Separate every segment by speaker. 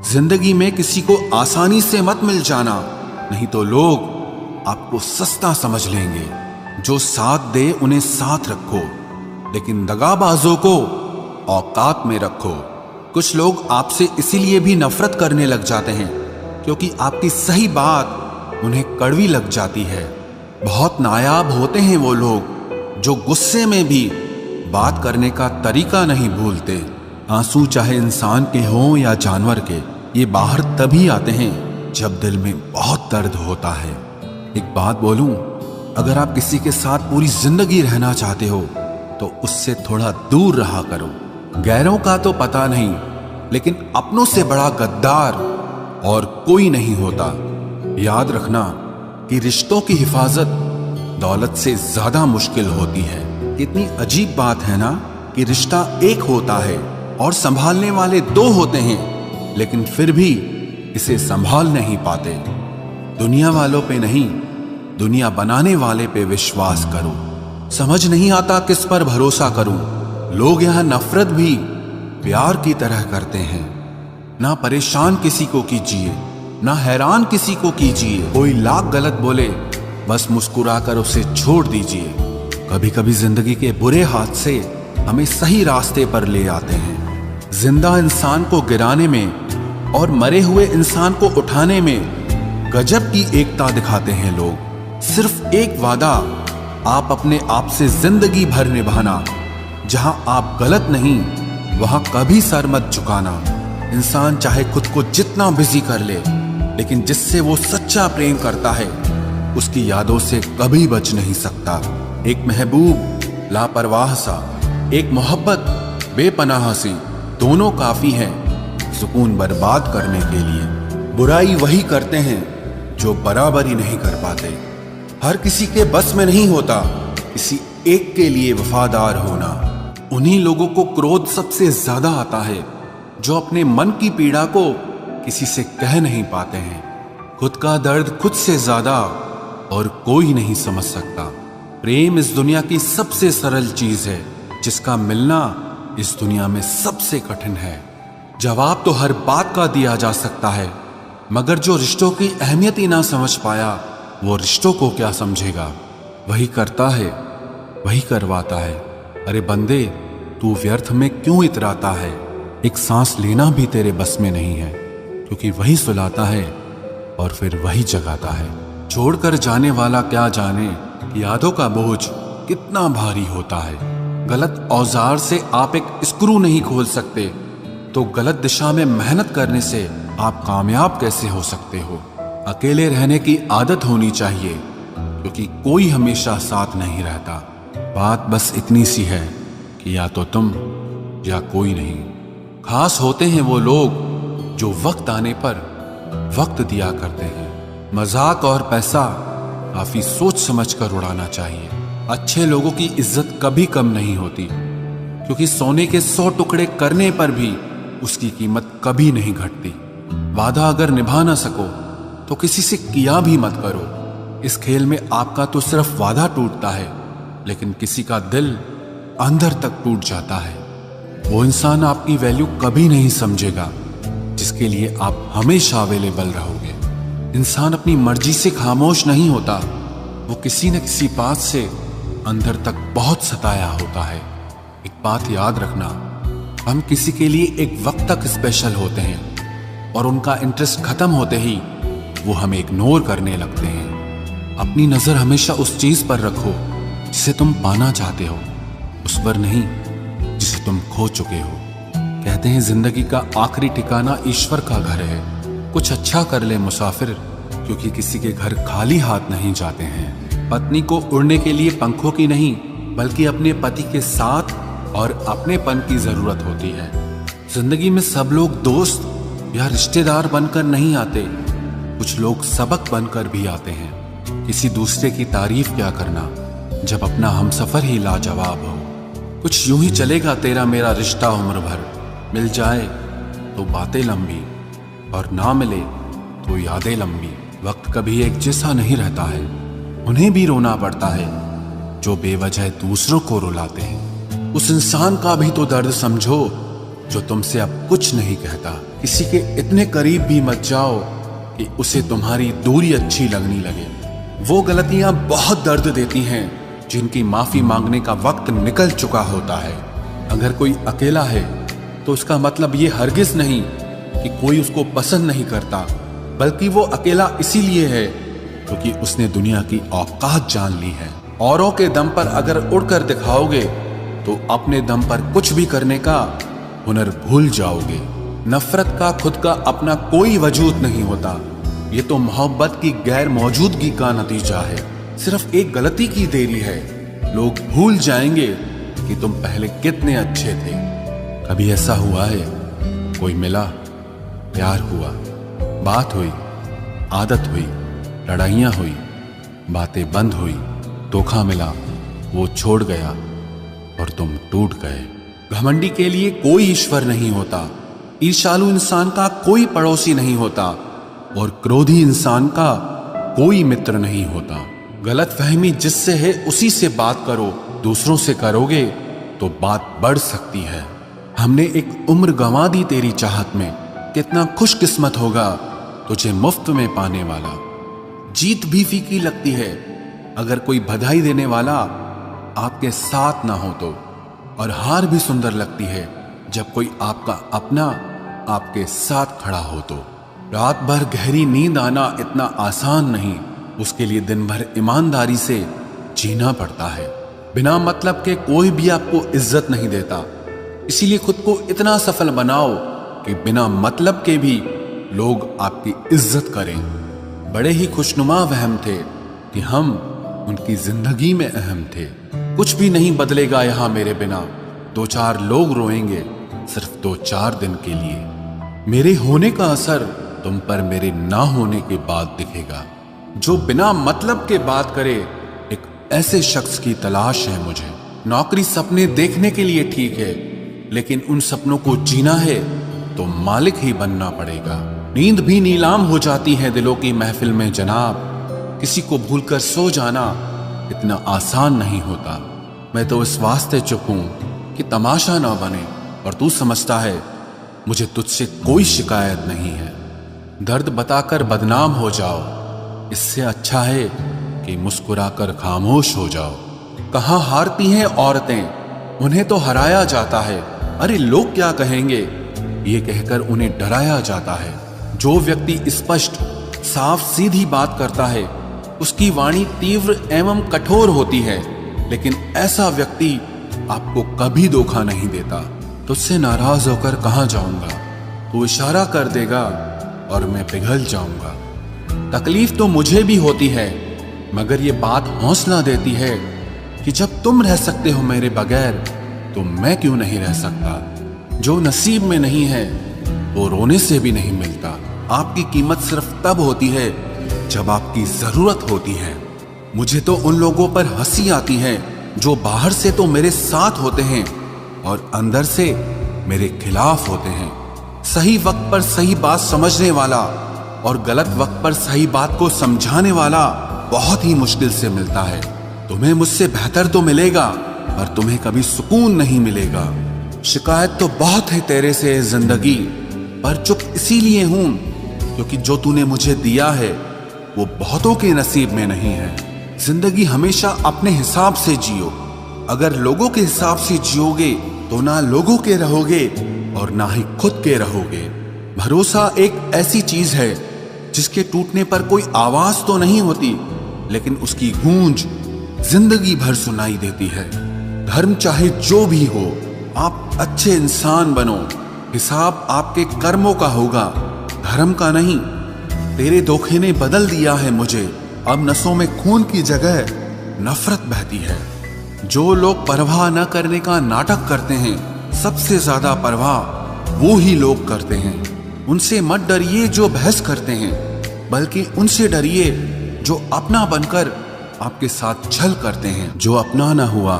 Speaker 1: जिंदगी में किसी को आसानी से मत मिल जाना, नहीं तो लोग आपको सस्ता समझ लेंगे। जो साथ दे उन्हें साथ रखो, लेकिन दगाबाजों को औकात में रखो। कुछ लोग आपसे इसीलिए भी नफरत करने लग जाते हैं क्योंकि आपकी सही बात उन्हें कड़वी लग जाती है। बहुत नायाब होते हैं वो लोग जो गुस्से में भी बात करने का तरीका नहीं भूलते। आंसू चाहे इंसान के हों या जानवर के, ये बाहर तभी आते हैं जब दिल में बहुत दर्द होता है। एक बात बोलूं, अगर आप किसी के साथ पूरी जिंदगी रहना चाहते हो तो उससे थोड़ा दूर रहा करो। गैरों का तो पता नहीं, लेकिन अपनों से बड़ा गद्दार और कोई नहीं होता। याद रखना कि रिश्तों की हिफाजत दौलत से ज्यादा मुश्किल होती है। कितनी अजीब बात है ना कि रिश्ता एक होता है और संभालने वाले दो होते हैं, लेकिन फिर भी इसे संभाल नहीं पाते। दुनिया वालों पे नहीं, दुनिया बनाने वाले पे विश्वास करो। समझ नहीं आता किस पर भरोसा करूं। लोग यहां नफरत भी प्यार की तरह करते हैं। ना परेशान किसी को कीजिए, ना हैरान किसी को कीजिए। कोई लाख गलत बोले, बस मुस्कुराकर उसे छोड़ दीजिए। कभी कभी जिंदगी के बुरे हाथ से हमें सही रास्ते पर ले आते हैं। जिंदा इंसान को गिराने में और मरे हुए इंसान को उठाने में गजब की एकता दिखाते हैं लोग। सिर्फ एक वादा आप अपने आप से जिंदगी भर निभाना, जहां आप गलत नहीं वहां कभी सर मत झुकाना। इंसान चाहे खुद को जितना बिजी कर ले, लेकिन जिससे वो सच्चा प्रेम करता है उसकी यादों से कभी बच नहीं सकता। एक महबूब लापरवाह सा, एक मोहब्बत बेपनाह सी, दोनों काफी हैं सुकून बर्बाद करने के लिए। बुराई वही करते हैं जो बराबरी नहीं कर पाते। हर किसी के बस में नहीं होता किसी एक के लिए वफादार होना। उन्हीं लोगों को क्रोध सबसे ज्यादा आता है जो अपने मन की पीड़ा को किसी से कह नहीं पाते हैं। खुद का दर्द खुद से ज्यादा और कोई नहीं समझ सकता। प्रेम इस दुनिया की सबसे सरल चीज है, जिसका मिलना इस दुनिया में सबसे कठिन है। जवाब तो हर बात का दिया जा सकता है, मगर जो रिश्तों की अहमियत ही ना समझ पाया वो रिश्तों को क्या समझेगा। वही करता है वही करवाता है। अरे बंदे, तू व्यर्थ में क्यों इतराता है। एक सांस लेना भी तेरे बस में नहीं है, क्योंकि वही सुलाता है और फिर वही जगाता है। छोड़कर जाने वाला क्या जाने यादों का बोझ कितना भारी होता है। गलत औजार से आप एक स्क्रू नहीं खोल सकते, तो गलत दिशा में मेहनत करने से आप कामयाब कैसे हो सकते हो। अकेले रहने की आदत होनी चाहिए, क्योंकि कोई हमेशा साथ नहीं रहता। बात बस इतनी सी है कि या तो तुम या कोई नहीं। खास होते हैं वो लोग जो वक्त आने पर वक्त दिया करते हैं। मजाक और पैसा काफी सोच समझ कर उड़ाना चाहिए। अच्छे लोगों की इज्जत कभी कम नहीं होती, क्योंकि सोने के 100 टुकड़े करने पर भी उसकी कीमत कभी नहीं घटती। वादा अगर निभा ना सको तो किसी से किया भी मत करो। इस खेल में आपका तो सिर्फ वादा टूटता है, लेकिन किसी का दिल अंदर तक टूट जाता है। वो इंसान आपकी वैल्यू कभी नहीं समझेगा जिसके लिए आप हमेशा अवेलेबल रहोगे। इंसान अपनी मर्जी से खामोश नहीं होता, वो किसी न किसी बात से अंदर तक बहुत सताया होता है। एक बात याद रखना, हम किसी के लिए एक वक्त तक स्पेशल होते हैं और उनका इंटरेस्ट खत्म होते ही वो हमें इग्नोर करने लगते हैं। अपनी नजर हमेशा उस चीज पर रखो जिसे तुम पाना चाहते हो, उस पर नहीं जिसे तुम खो चुके हो। कहते हैं जिंदगी का आखिरी ठिकाना ईश्वर का घर है। कुछ अच्छा कर ले मुसाफिर, क्योंकि किसी के घर खाली हाथ नहीं जाते हैं। पत्नी को उड़ने के लिए पंखों की नहीं, बल्कि अपने पति के साथ और अपनेपन की जरूरत होती है। जिंदगी में सब लोग दोस्त या रिश्तेदार बनकर नहीं आते, कुछ लोग सबक बनकर भी आते हैं। किसी दूसरे की तारीफ क्या करना जब अपना हमसफर ही लाजवाब हो। कुछ यूं ही चलेगा तेरा मेरा रिश्ता उम्र भर। मिल जाए तो बातें लंबी और ना मिले तो यादें लंबी। वक्त कभी एक जैसा नहीं रहता है, उन्हें भी रोना पड़ता है जो बेवजह दूसरों को रुलाते हैं। उस इंसान का भी तो दर्द समझो जो तुमसे अब कुछ नहीं कहता। किसी के इतने करीब भी मत जाओ कि उसे तुम्हारी दूरी अच्छी लगने लगे। वो गलतियां बहुत दर्द देती हैं जिनकी माफी मांगने का वक्त निकल चुका होता है। अगर कोई अकेला है तो उसका मतलब ये हरगिज नहीं कि कोई उसको पसंद नहीं करता, बल्कि वो अकेला इसीलिए है क्योंकि उसने दुनिया की औकात जान ली है। औरों के दम पर अगर उड़कर दिखाओगे तो अपने दम पर कुछ भी करने का हुनर भूल जाओगे। नफरत का खुद का अपना कोई वजूद नहीं होता, ये तो मोहब्बत की गैर मौजूदगी का नतीजा है। सिर्फ एक गलती की देरी है, लोग भूल जाएंगे कि तुम पहले कितने अच्छे थे। कभी ऐसा हुआ है कोई मिला, प्यार हुआ, बात हुई, आदत हुई, लड़ाइयां हुई, बातें बंद हुई, धोखा मिला, वो छोड़ गया और तुम टूट गए। घमंडी के लिए कोई ईश्वर नहीं होता, ईर्ष्यालु इंसान का कोई पड़ोसी नहीं होता और क्रोधी इंसान का कोई मित्र नहीं होता। गलतफहमी जिससे है उसी से बात करो, दूसरों से करोगे तो बात बढ़ सकती है। हमने एक उम्र गंवा दी तेरी चाहत में, कितना खुशकिस्मत होगा तुझे मुफ्त में पाने वाला। जीत भी फीकी लगती है अगर कोई बधाई देने वाला आपके साथ ना हो तो, और हार भी सुंदर लगती है जब कोई आपका अपना आपके साथ खड़ा हो तो। रात भर गहरी नींद आना इतना आसान नहीं, उसके लिए दिन भर ईमानदारी से जीना पड़ता है। बिना मतलब के कोई भी आपको इज्जत नहीं देता, इसीलिए खुद को इतना सफल बनाओ कि बिना मतलब के भी लोग आपकी इज्जत करें। बड़े ही खुशनुमा वहम थे कि हम उनकी जिंदगी में अहम थे। कुछ भी नहीं बदलेगा यहां मेरे बिना, दो चार लोग रोएंगे सिर्फ 2-4 दिन के लिए। मेरे होने का असर तुम पर मेरे ना होने के बाद दिखेगा। जो बिना मतलब के बात करे, एक ऐसे शख्स की तलाश है मुझे। नौकरी सपने देखने के लिए ठीक है, लेकिन उन सपनों को जीना है तो मालिक ही बनना पड़ेगा। नींद भी नीलाम हो जाती है दिलों की महफिल में जनाब, किसी को भूलकर सो जाना इतना आसान नहीं होता। मैं तो इस वास्ते चुप हूं कि तमाशा ना बने, और तू समझता है मुझे तुझसे कोई शिकायत नहीं है। दर्द बताकर बदनाम हो जाओ, इससे अच्छा है कि मुस्कुराकर खामोश हो जाओ। कहां हारती हैं औरतें, उन्हें तो हराया जाता है। अरे लोग क्या कहेंगे, ये कहकर उन्हें डराया जाता है। जो व्यक्ति स्पष्ट साफ सीधी बात करता है उसकी वाणी तीव्र एवं कठोर होती है, लेकिन ऐसा व्यक्ति आपको कभी धोखा नहीं देता। तुझसे नाराज होकर कहां जाऊंगा, तू इशारा कर देगा और मैं पिघल जाऊंगा। तकलीफ तो मुझे भी होती है, मगर ये बात हौसला देती है कि जब तुम रह सकते हो मेरे बगैर तो मैं क्यों नहीं रह सकता। जो नसीब में नहीं है वो रोने से भी नहीं मिलता। आपकी कीमत सिर्फ तब होती है जब आपकी जरूरत होती है। मुझे तो उन लोगों पर हंसी आती है जो बाहर से तो मेरे साथ होते हैं और अंदर से मेरे खिलाफ होते हैं। सही वक्त पर सही बात समझने वाला और गलत वक्त पर सही बात को समझाने वाला बहुत ही मुश्किल से मिलता है। तुम्हें मुझसे बेहतर तो मिलेगा, पर तुम्हें कभी सुकून नहीं मिलेगा। शिकायत तो बहुत है तेरे से जिंदगी, पर चुप इसीलिए हूं क्योंकि जो तूने मुझे दिया है वो बहुतों के नसीब में नहीं है। जिंदगी हमेशा अपने हिसाब से जियो। अगर लोगों के हिसाब से जियोगे तो ना लोगों के रहोगे और ना ही खुद के रहोगे। भरोसा एक ऐसी चीज है जिसके टूटने पर कोई आवाज तो नहीं होती, लेकिन उसकी गूंज जिंदगी भर सुनाई देती है। धर्म चाहे जो भी हो, आप अच्छे इंसान बनो। हिसाब आपके कर्मों का होगा, धर्म का नहीं। तेरे धोखे ने बदल दिया है मुझे, अब नसों में खून की जगह नफरत बहती है। जो लोग परवाह न करने का नाटक करते हैं, सबसे ज्यादा परवाह वो ही लोग करते हैं। उनसे मत डरिए जो बहस करते हैं, बल्कि उनसे डरिए जो अपना बनकर आपके साथ छल करते हैं। जो अपना ना हुआ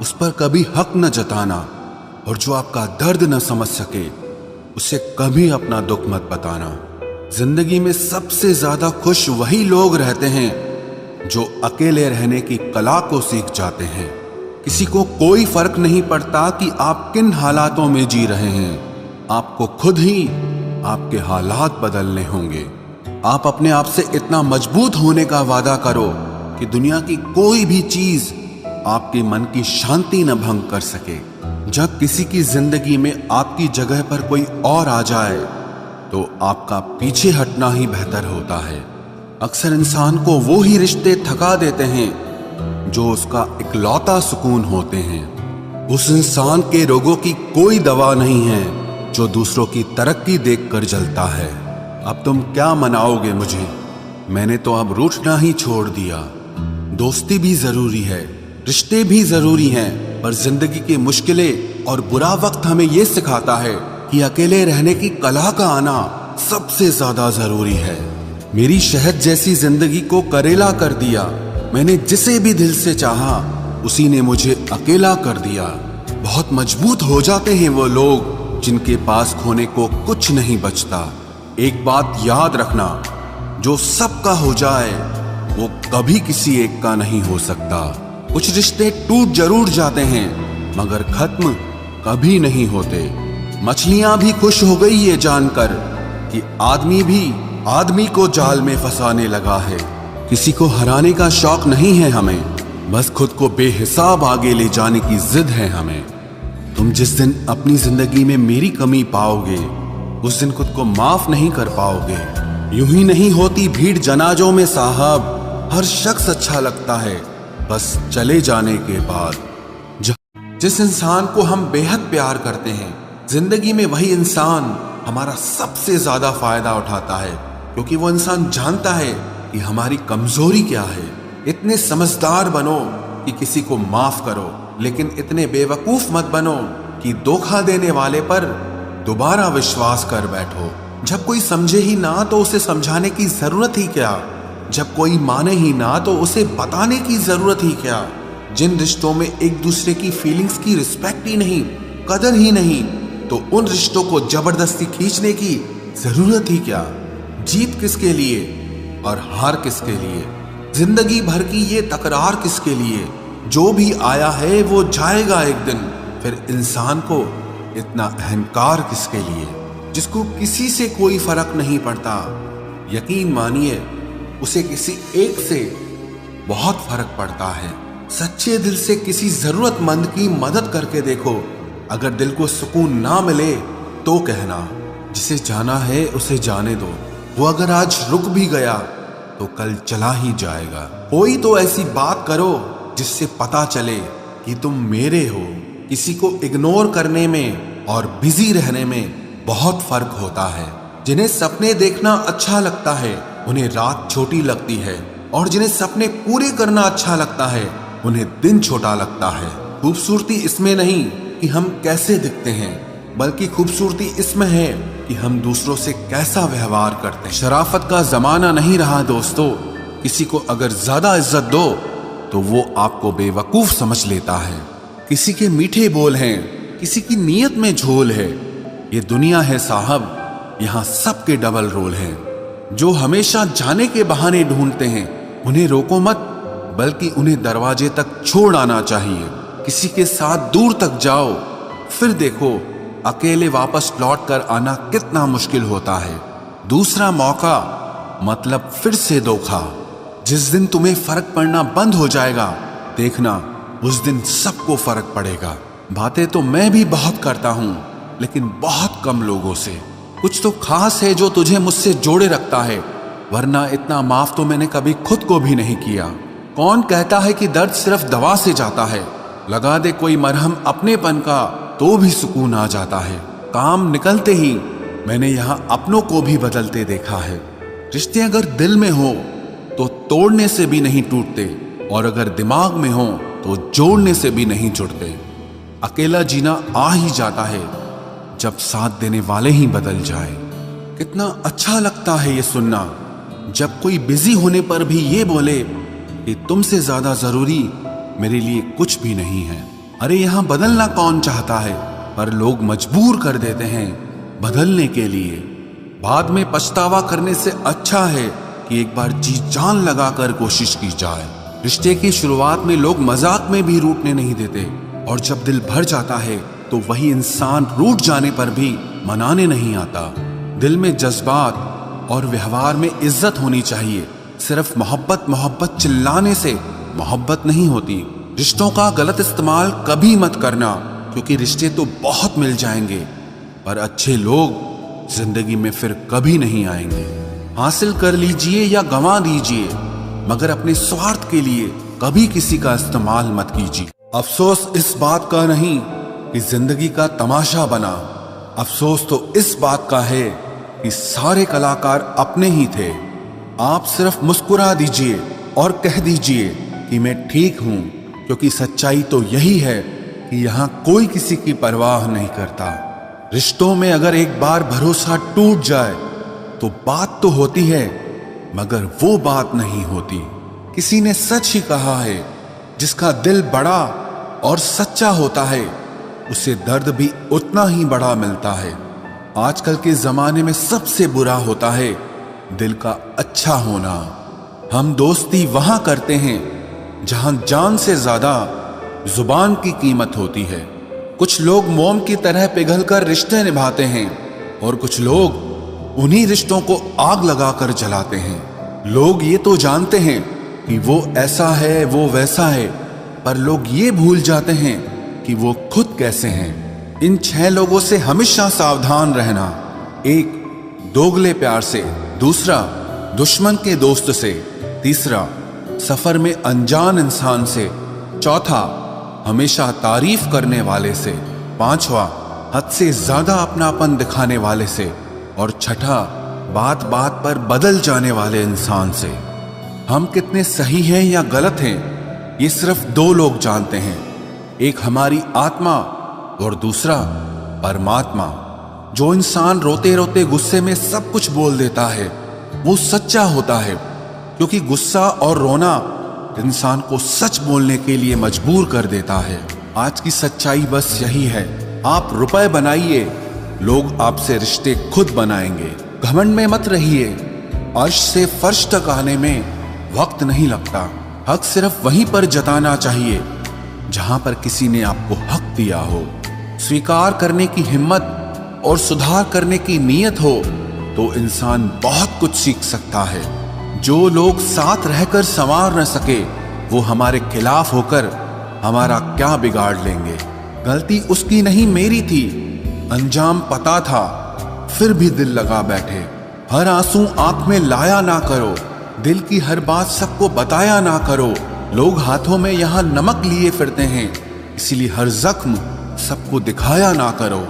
Speaker 1: उस पर कभी हक न जताना, और जो आपका दर्द न समझ सके उसे कभी अपना दुख मत बताना। जिंदगी में सबसे ज्यादा खुश वही लोग रहते हैं जो अकेले रहने की कला को सीख जाते हैं। किसी को कोई फर्क नहीं पड़ता कि आप किन हालातों में जी रहे हैं। आपको खुद ही आपके हालात बदलने होंगे। आप अपने आप से इतना मजबूत होने का वादा करो कि दुनिया की कोई भी चीज आपके मन की शांति न भंग कर सके। जब किसी की जिंदगी में आपकी जगह पर कोई और आ जाए तो आपका पीछे हटना ही बेहतर होता है। अक्सर इंसान को वो ही रिश्ते थका देते हैं जो उसका इकलौता सुकून होते हैं। उस इंसान के रोगों की कोई दवा नहीं है जो दूसरों की तरक्की देखकर जलता है। अब तुम क्या मनाओगे मुझे? मैंने तो अब रूठना ही छोड़ दिया। दोस्ती भी जरूरी है, रिश्ते भी जरूरी हैं, पर जिंदगी की मुश्किलें और बुरा वक्त हमें ये सिखाता है कि अकेले रहने की कला का आना सबसे ज्यादा जरूरी है। मेरी शहद जैसी जिंदगी को करेला कर दिया। मैंने जिसे भी दिल से चाहा उसी ने मुझे अकेला कर दिया। बहुत मजबूत हो जाते हैं वो लोग जिनके पास खोने को कुछ नहीं बचता। एक बात याद रखना, जो सबका हो जाए वो कभी किसी एक का नहीं हो सकता। कुछ रिश्ते टूट जरूर जाते हैं मगर खत्म कभी नहीं होते। मछलियां भी खुश हो गई ये जानकर कि आदमी भी आदमी को जाल में फंसाने लगा है। किसी को हराने का शौक नहीं है हमें, बस खुद को बेहिसाब आगे ले जाने की जिद है हमें। तुम जिस दिन अपनी जिंदगी में मेरी कमी पाओगे उस दिन खुद को माफ नहीं कर पाओगे। यूं ही नहीं होती भीड़ जनाजों में साहब, हर शख्स अच्छा लगता है बस चले जाने के बाद। जिस इंसान को हम बेहद प्यार करते हैं, जिंदगी में वही इंसान हमारा सबसे ज्यादा फायदा उठाता है, क्योंकि वो इंसान जानता है कि हमारी कमजोरी क्या है। इतने समझदार बनो कि किसी को माफ करो, लेकिन इतने बेवकूफ मत बनो कि धोखा देने वाले पर दोबारा विश्वास कर बैठो। जब कोई समझे ही ना तो उसे समझाने की जरूरत ही क्या? जब कोई माने ही ना तो उसे बताने की जरूरत ही क्या? जिन रिश्तों में एक दूसरे की फीलिंग्स की रिस्पेक्ट ही नहीं, कदर ही नहीं, तो उन रिश्तों को जबरदस्ती खींचने की जरूरत ही क्या? जीत किसके लिए और हार किसके लिए? जिंदगी भर की ये तकरार किसके लिए? जो भी आया है वो जाएगा एक दिन। फिर इंसान को इतना अहंकार किसके लिए, जिसको किसी से कोई फर्क नहीं पड़ता? यकीन मानिए उसे किसी एक से बहुत फर्क पड़ता है। सच्चे दिल से किसी जरूरतमंद की मदद करके देखो। अगर दिल को सुकून ना मिले तो कहना, जिसे जाना है उसे जाने दो। वो अगर आज रुक भी गया तो कल चला ही जाएगा। कोई तो ऐसी बात करो जिससे पता चले कि तुम मेरे हो। किसी को इग्नोर करने में और बिजी रहने में बहुत फर्क होता है। जिन्हें सपने देखना अच्छा लगता है उन्हें रात छोटी लगती है, और जिन्हें सपने पूरे करना अच्छा लगता है उन्हें दिन छोटा लगता है। खूबसूरती इसमें नहीं कि हम कैसे दिखते हैं, बल्कि खूबसूरती इसमें है कि हम दूसरों से कैसा व्यवहार करते हैं। शराफत का जमाना नहीं रहा दोस्तों। किसी को अगर ज्यादा इज्जत दो तो वो आपको बेवकूफ समझ लेता है। किसी के मीठे बोल हैं, किसी की नीयत में झोल है। ये दुनिया है साहब, यहाँ सबके डबल रोल हैं। जो हमेशा जाने के बहाने ढूंढते हैं उन्हें रोको मत, बल्कि उन्हें दरवाजे तक छोड़ आना चाहिए। किसी के साथ दूर तक जाओ, फिर देखो अकेले वापस लौट कर आना कितना मुश्किल होता है। दूसरा मौका मतलब फिर से धोखा। जिस दिन तुम्हें फर्क पड़ना बंद हो जाएगा, देखना उस दिन सबको फर्क पड़ेगा। बातें तो मैं भी बहुत करता हूँ, लेकिन बहुत कम लोगों से। कुछ तो खास है जो तुझे मुझसे जोड़े रखता है, वरना इतना माफ तो मैंने कभी खुद को भी नहीं किया। कौन कहता है कि दर्द सिर्फ दवा से जाता है? लगा दे कोई मरहम अपनेपन का तो भी सुकून आ जाता है। काम निकलते ही मैंने यहाँ अपनों को भी बदलते देखा है। रिश्ते अगर दिल में हो तो तोड़ने से भी नहीं टूटते, और अगर दिमाग में हो तो जोड़ने से भी नहीं जुड़ते। अकेला जीना आ ही जाता है जब साथ देने वाले ही बदल जाए। कितना अच्छा लगता है ये सुनना, जब कोई बिजी होने पर भी ये बोले कि तुमसे ज्यादा जरूरी मेरे लिए कुछ भी नहीं है। अरे यहाँ बदलना कौन चाहता है, पर लोग मजबूर कर देते हैं बदलने के लिए। बाद में पछतावा करने से अच्छा है कि एक बार जी जान लगाकर कोशिश की जाए। रिश्ते की शुरुआत में लोग मजाक में भी रूठने नहीं देते, और जब दिल भर जाता है तो वही इंसान रूठ जाने पर भी मनाने नहीं आता। दिल में जज्बात और व्यवहार में इज्जत होनी चाहिए। सिर्फ मोहब्बत मोहब्बत चिल्लाने से मोहब्बत नहीं होती। रिश्तों का गलत इस्तेमाल कभी मत करना, क्योंकि रिश्ते तो बहुत मिल जाएंगे पर अच्छे लोग जिंदगी में फिर कभी नहीं आएंगे। हासिल कर लीजिए या गंवा दीजिए, मगर अपने स्वार्थ के लिए कभी किसी का इस्तेमाल मत कीजिए। अफसोस इस बात का नहीं कि जिंदगी का तमाशा बना, अफसोस तो इस बात का है कि सारे कलाकार अपने ही थे। आप सिर्फ मुस्कुरा दीजिए और कह दीजिए कि मैं ठीक हूं, क्योंकि सच्चाई तो यही है कि यहां कोई किसी की परवाह नहीं करता। रिश्तों में अगर एक बार भरोसा टूट जाए तो बात तो होती है, मगर वो बात नहीं होती। किसी ने सच ही कहा है, जिसका दिल बड़ा और सच्चा होता है उसे दर्द भी उतना ही बड़ा मिलता है। आजकल के जमाने में सबसे बुरा होता है दिल का अच्छा होना। हम दोस्ती वहां करते हैं जहां जान से ज्यादा जुबान की कीमत होती है। कुछ लोग मोम की तरह पिघलकर रिश्ते निभाते हैं, और कुछ लोग उन्हीं रिश्तों को आग लगाकर जलाते हैं। लोग ये तो जानते हैं कि वो ऐसा है वो वैसा है, पर लोग ये भूल जाते हैं कि वो खुद कैसे हैं। इन 6 लोगों से हमेशा सावधान रहना। 1, दोगले प्यार से। दूसरा, दुश्मन के दोस्त से। तीसरा, सफर में अनजान इंसान से। चौथा, हमेशा तारीफ करने वाले से। 5वां, हद से ज्यादा अपनापन दिखाने वाले से। और छठा, बात बात पर बदल जाने वाले इंसान से। हम कितने सही हैं या गलत हैं ये सिर्फ 2 लोग जानते हैं, एक हमारी आत्मा और दूसरा परमात्मा। जो इंसान रोते रोते गुस्से में सब कुछ बोल देता है वो सच्चा होता है, क्योंकि गुस्सा और रोना इंसान को सच बोलने के लिए मजबूर कर देता है। आज की सच्चाई बस यही है, आप रुपए बनाइए, लोग आपसे रिश्ते खुद बनाएंगे। घमंड में मत रहिए, अर्श से फर्श तक आने में वक्त नहीं लगता। हक सिर्फ वहीं पर जताना चाहिए जहां पर किसी ने आपको हक दिया हो। स्वीकार करने की हिम्मत और सुधार करने की नीयत हो तो इंसान बहुत कुछ सीख सकता है। जो लोग साथ रहकर संवार न सके वो हमारे खिलाफ होकर हमारा क्या बिगाड़ लेंगे। गलती उसकी नहीं मेरी थी, अंजाम पता था फिर भी दिल लगा बैठे। हर आंसू आंख में लाया ना करो, दिल की हर बात सबको बताया ना करो। लोग हाथों में यहाँ नमक लिए फिरते हैं, इसलिए हर जख्म सबको दिखाया ना करो।